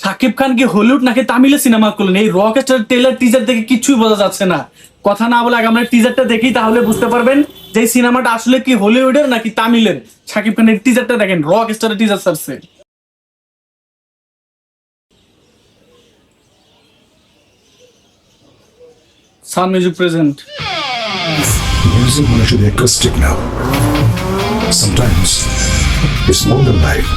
শাকিব খান কি হলিউড নাকি তামিলে সিনেমা করলেন? এই রকস্টার ট্রেলার টিজার দেখে কিছুই বোঝা যাচ্ছে না। কথা না বলে আগে আমরা টিজারটা দেখি, তাহলে বুঝতে পারবেন যে এই সিনেমাটা আসলে কি হলিউডের নাকি তামিলের। শাকিব খানের টিজারটা দেখেন, রকস্টারের টিজার ছাড়ছে। Sun Music present. Music is actually acoustic now. Sometimes it's more than life.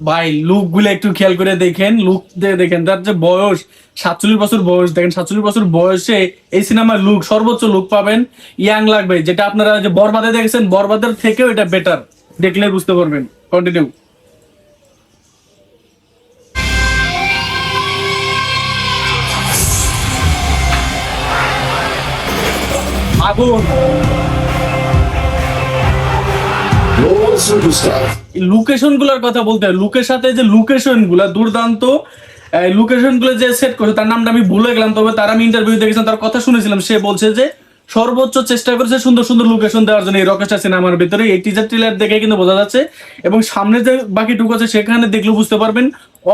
ভাই লুক গুলো একটু খেয়াল করে দেখেন, লুক দেখেন, তার যে বয়স 47 বছর বয়স, দেখেন 47 বছর বয়সে এই সিনেমার লুক, সর্বোচ্চ লুক পাবেন, ইয়াং লাগবে। যেটা আপনারা যে বরবাদে দেখেছেন, বরবাদের থেকেও এটা বেটার, দেখলে বুঝতে পারবেন। কন্টিনিউ। আগুন। Global superstar. লোকেশন গুলার কথা বলতে হয়, লুকের সাথে যে লোকেশন গুলা দুর্দান্ত। লোকেশন গুলো যে সেট করছে, তার নামটা আমি ভুলে গেলাম, তবে তার আমি ইন্টারভিউ দেখেছিলাম, তার কথা শুনেছিলাম। সে বলছে যে সর্বোচ্চ চেষ্টা করেছে সুন্দর সুন্দর লোকেশন দেওয়ার জন্য এই রকেস্টার সিনেমার ভিতরে। এই টিজার ট্রেলার দেখে কিন্তু বোঝা যাচ্ছে, এবং সামনে যে বাকিটুকু আছে সেখানে দেখলে বুঝতে পারবেন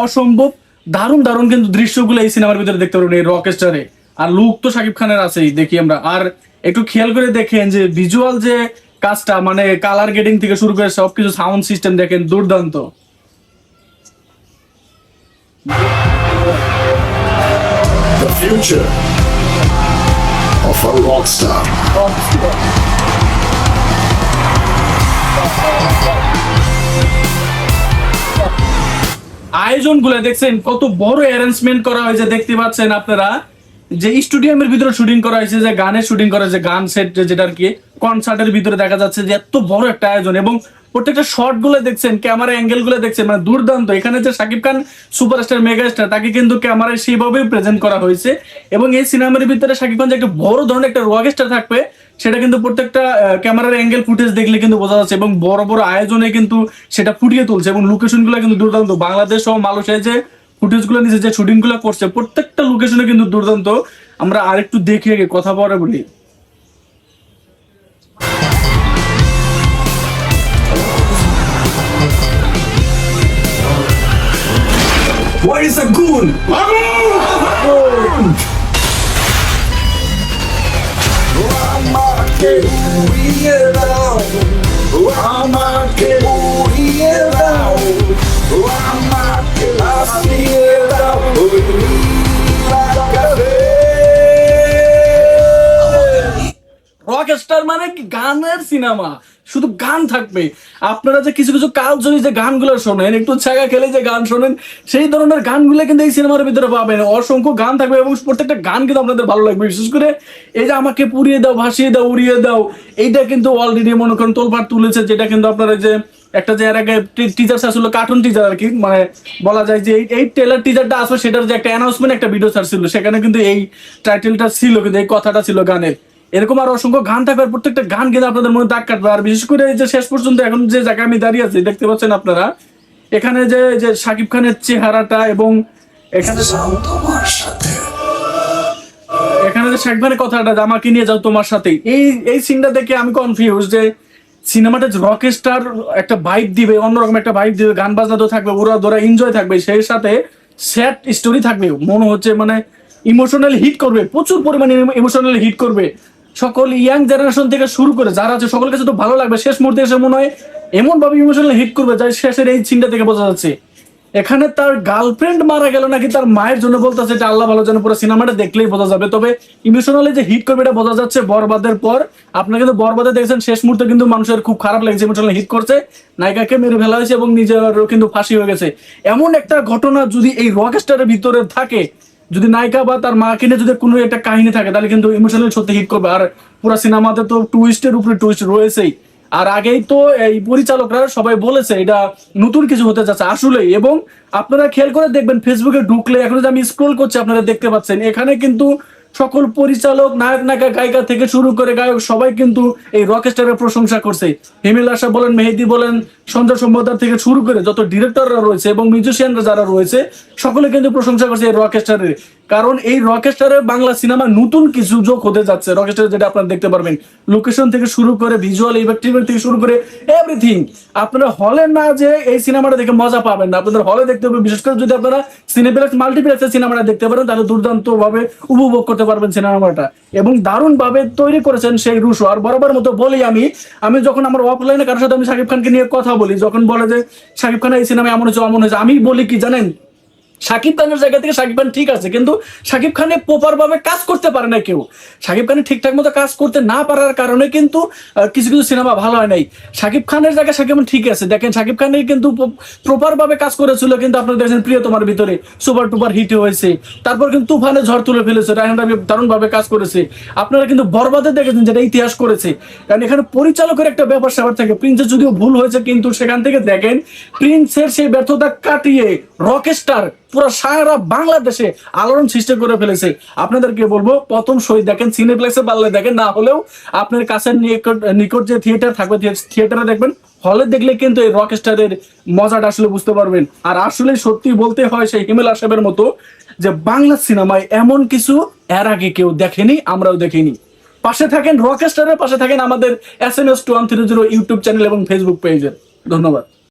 অসম্ভব দারুণ দারুণ কিন্তু দৃশ্যগুলো এই সিনেমার ভিতরে দেখতে পারবেন এই রকেস্টারে। আর লুক তো শাকিব খানের আছেই, দেখি আমরা। আর একটু খেয়াল করে দেখেন যে ভিজুয়াল যে কাজটা, মানে কালার গ্রেডিং থেকে শুরু করে সবকিছু, সাউন্ড সিস্টেম দেখেন দুর্দান্ত। The future of a rock star. আয়োজন গুলো দেখছেন কত বড় অ্যারেঞ্জমেন্ট করা হয়েছে, দেখতে পাচ্ছেন আপনারা। যে স্টুডিয়ামের ভিতরে শুটিং করা হয়েছে, যে গানের শুটিং করা হয়েছে, গান সেট যেটা আর কি কনসার্টের ভিতরে দেখা যাচ্ছে যে এত বড় একটা আয়োজন, এবং প্রত্যেকটা শর্ট গুলো দেখছেন, ক্যামেরা অ্যাঙ্গেল গুলো দেখছেন, মানে দুর্দান্ত। এখানে যে শাকিব খান সুপারস্টার মেগাস্টার, তাকে কিন্তু ক্যামেরায় সেইভাবেই প্রেজেন্ট করা হয়েছে। এবং এই সিনেমার ভিতরে শাকিব খান যে একটা বড় ধরনের একটা রকস্টার থাকবে, সেটা কিন্তু প্রত্যেকটা ক্যামেরার অ্যাঙ্গেল ফুটেজ দেখলে কিন্তু বোঝা যাচ্ছে, এবং বড় বড় আয়োজনে কিন্তু সেটা ফুটিয়ে তুলছে। এবং লোকেশন গুলো কিন্তু দুর্দান্ত, বাংলাদেশ সহ মালয়েশিয়ায় যে ফুটেজ গুলো নিচে যে শুটিং গুলো করছে, প্রত্যেকটা লোকেশনে কিন্তু দুর্দান্ত। আমরা আরেকটু দেখে আগে কথা পরে বলি। Where is the goon? Rockstar মানে কি গানের সিনেমা, শুধু গান থাকবে। আপনারা যে কিছু কিছু কালজয়ী যে গানগুলো শোনেন, একটু ছাগা খেলে যে গান শোনেন, সেই ধরনের গানগুলো কিন্তু এই সিনেমার ভিতরে পাবেন। অসংখ্য গান থাকবে, এবং প্রত্যেকটা গান কিন্তু আপনাদের ভালো লাগবে। বিশেষ করে এই যে আমাকে পুড়িয়ে দাও, ভাসিয়ে দাও, উড়িয়ে দাও, এইটা কিন্তু অলরেডি মনে করেন তোলপাড় তুলেছে। যেটা কিন্তু আপনারা যে একটা যে এর আগে টিজার আসলে কার্টুন টিজার আর কি, মানে বলা যায় যে এই ট্রেলার টিজারটা আসবে, সেটার যে একটা অ্যানাউন্সমেন্ট একটা ভিডিও ছাড়ছিল, সেখানে কিন্তু এই টাইটেলটা ছিল, কিন্তু এই কথাটা ছিল গানের। এরকম আর অসংখ্য গান থাকবে, প্রত্যেকটা গান কিন্তু আপনাদের মনে দাগ কাটবে। আর বিশেষ করে এই যে শেষ পর্যন্ত এখন যে জায়গায় আমি দাঁড়িয়ে আছি, দেখতে পাচ্ছেন আপনারা, এখানে যে যে শাকিব খানের চেহারাটা, এবং এখানে এখানে যে শাকিব খানের কথাটা, যে আমাকে নিয়ে যাও তোমার সাথে, এই সিনটা দেখে আমি কনফিউজ যে সিনেমাটা রকস্টার একটা ভাইব দিবে, অন্যরকম একটা ভাইব দিবে, গান বাজনা তো থাকবে, ওরা ধরা এনজয় থাকবে, সেই সাথে স্যাড স্টোরি থাকবে। মনে হচ্ছে মানে ইমোশনাল হিট করবে, প্রচুর পরিমাণে ইমোশনাল হিট করবে। সকল ইয়াং জেনারেশন থেকে শুরু করে যারা আছে সকলের কাছে তো ভালো লাগবে। শেষ মুহূর্তে এসে মনে হয় এমন ভাবে ইমোশনাল হিট করবে, যাই শেষের এই সিনটা থেকে বোঝা যাচ্ছে। এখানে তার গার্লফ্রেন্ড মারা গেল নাকি তার মায়ের জন্য বলতেছে, এটা আল্লাহ ভালো জানে, পুরো সিনেমাটা দেখলেই বোঝা যাবে। তবে ইমোশনালি যে হিট করবে এটা বোঝা যাচ্ছে বরবাদের পর। আপনারা কিন্তু বরবাদে দেখছেন শেষ মুহূর্তে কিন্তু মানুষের খুব খারাপ লেগেছে, ইমোশনাল হিট করছে, নায়িকাকে মেরে ফেলা হয়েছে এবং নিজেরও কিন্তু ফাঁসি হয়ে গেছে। এমন একটা ঘটনা যদি এই রকস্টারের ভিতরে থাকে, যদি নায়িকা বা তার মাকে নিয়ে যদি কোনো একটা কাহিনী থাকে, তাহলে কিন্তু ইমোশনালি সত্যি হিট করবে। আর পুরো সিনেমাতে তো টুইস্টের উপরে টুইস্ট রয়েছেই। আর আগেই তো এই পরিচালকরা সবাই বলেছে এটা নতুন কিছু হতে যাচ্ছে আসলেই। এবং আপনারা খেয়াল করে দেখবেন, ফেসবুকে ঢুকলে এখন যে আমি স্ক্রল করছি, আপনারা দেখতে পাচ্ছেন এখানে কিন্তু সকল পরিচালক, নায়ক নায়িকা, গায়িকা থেকে শুরু করে গায়ক সবাই কিন্তু এই রকস্টারের প্রশংসা করছে। হিমেল আশা বলেন, মেহেদি বলেন, সঞ্জয় সম্পদার থেকে শুরু করে যত ডিরেক্টররা রয়েছে এবং মিউজিশিয়ানরা যারা রয়েছে, সকলে কিন্তু প্রশংসা করছে এই রকস্টারের। কারণ এই রকস্টারে বাংলা সিনেমা নতুন কিছু যোগ হতে যাচ্ছে। রকস্টার যেটা আপনারা দেখতে পারবেন, লোকেশন থেকে শুরু করে ভিজুয়াল ইফেক্ট থেকে শুরু করে এভরিথিং, আপনারা হলে না যে এই সিনেমাটা দেখে মজা পাবেন না, আপনাদের হলে দেখতে হবে। বিশেষ করে যদি আপনারা সিনেপ্লেক্স মাল্টিপ্লেক্সে সিনেমাটা দেখতে পারেন তাহলে দুর্দান্ত ভাবে উপভোগ করতে পারবেন সিনেমাটা। এবং দারুণ ভাবে তৈরি করেছেন সেই রুশো। আর বরাবর মতো বলি, আমি যখন আমার অফলাইনে কারোর সাথে আমি শাকিব খানকে নিয়ে কথা বলি, যখন বলে যে শাকিব খান এই সিনেমা এমন হয়েছে অমন হয়েছে, আমি বলি কি জানেন, শাকিব খানের জায়গা থেকে শাকিব খান ঠিক আছে, কিন্তু শাকিব খানে প্রপার ভাবে কাজ করতে পারে না কেউ। শাকিব খানের ঠিকঠাক মতো কাজ করতে না পারার কারণে কিন্তু কিছু কিছু সিনেমা ভালো হয় নাই। শাকিব খানের জায়গায় শাকিব খান ঠিক আছে, দেখেন শাকিব খানের কিন্তু প্রপার ভাবে কাজ করেছিল, কিন্তু আপনারা দেখেন প্রিয়তমার ভিতরে সুপার টুপার হিট হয়েছে, তারপর কিন্তু তুফানে ঝড় তুলে ফেলেছে, রায়হান রাবি দারুণ ভাবে কাজ করেছে। আপনারা কিন্তু বরবাদে দেখেছেন যেটা ইতিহাস করেছে, কারণ এখানে পরিচালকের একটা ব্যাপার স্যাপার থাকে। প্রিন্সের যদিও ভুল হয়েছে, কিন্তু সেখান থেকে দেখেন প্রিন্সের সেই ব্যর্থতা কাটিয়ে রকস্টার পুরো সারা বাংলাদেশে আলোড়ন সৃষ্টি করে ফেলেছে। আপনাদেরকে বলবো প্রথম শহীদ দেখেন, সিনেপ্লেক্সে পারলে দেখেন, না হলেও আপনার কাছের নিকট যে থিয়েটার থাকবে থিয়েটারে দেখবেন, হলে দেখলে কিন্তু এই রকস্টারের মজাটা আসলে বুঝতে পারবেন। আর আসলে সত্যি বলতে হয় সেই হিমেল আশরাফের মতো যে বাংলা সিনেমায় এমন কিছু এর আগে কেউ দেখেনি, আমরাও দেখিনি। পাশে থাকেন রকস্টারের, পাশে থাকেন আমাদের SMS 2130 ইউটিউব চ্যানেল এবং ফেসবুক পেজের। ধন্যবাদ।